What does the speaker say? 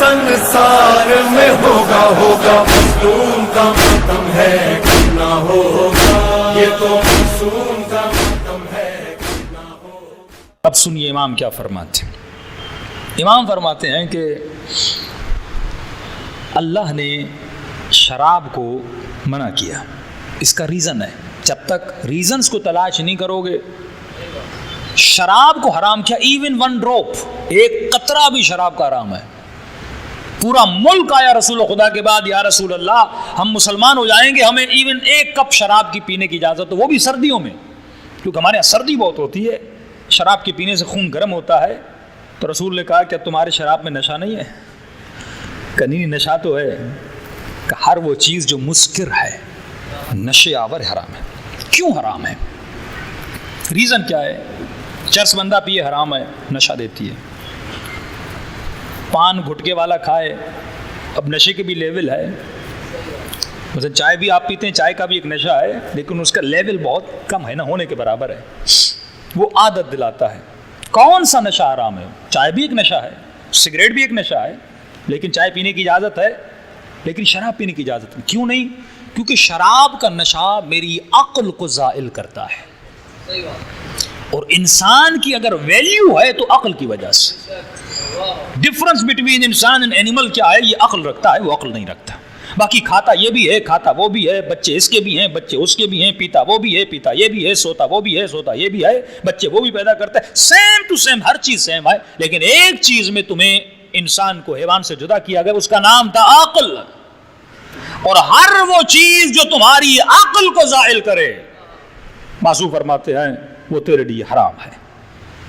संसार में होगा होगा मजलूम का मातम है, करना होगा ये तो मासूम का मातम है, करना होगा। अब सुनिए इमाम क्या फरमाते हैं। इमाम फरमाते हैं कि अल्लाह ने शराब को मना किया, इसका रीज़न है, जब तक रीज़न्स को तलाश नहीं करोगे शराब को हराम किया। इवन वन ड्रॉप, एक कतरा भी शराब का हराम है। पूरा मुल्क आया रसूल खुदा के बाद, या रसूल अल्लाह हम मुसलमान हो जाएंगे, हमें इवन एक कप शराब की पीने की इजाज़त हो, वो भी सर्दियों में, क्योंकि हमारे यहाँ सर्दी बहुत होती है, शराब के पीने से खून गर्म होता है। तो रसूल ने कहा क्या तुम्हारे शराब में नशा नहीं है? कहा नहीं, नशा तो है। हर वो चीज़ जो मुस्किर है, नशे आवर हराम है। क्यों हराम है? रीज़न क्या है? चर्स बंदा पिए हराम है, नशा देती है। पान गुटके वाला खाए, अब नशे के भी लेवल है। मतलब चाय भी आप पीते हैं, चाय का भी एक नशा है, लेकिन उसका लेवल बहुत कम है, ना होने के बराबर है। वो आदत दिलाता है। कौन सा नशा हराम है? चाय भी एक नशा है, सिगरेट भी एक नशा है, लेकिन चाय पीने की इजाज़त है, लेकिन शराब पीने की इजाज़त नहीं। क्यों नहीं? क्योंकि शराब का नशा मेरी अक्ल को ज़ाइल करता है। सही बात। और इंसान की अगर वैल्यू है तो अक्ल की वजह से। डिफरेंस बिटवीन इंसान एंड एनिमल क्या है? ये अक्ल रखता है, वो अक्ल नहीं रखता। बाकी खाता ये भी है, खाता वो भी है, बच्चे इसके भी हैं, बच्चे उसके भी हैं, पीता वो भी है, पीता ये भी है, सोता वो भी है, सोता ये भी है, बच्चे वो भी पैदा करता है। सेम टू सेम, हर चीज सेम है, लेकिन एक चीज में तुम्हें इंसान को हैवान से जुदा किया गया, उसका नाम था अक्ल। और हर वो चीज जो तुम्हारी अक्ल को ज़ाइल करे, मासूम फरमाते हैं वो तेरे लिए हराम है।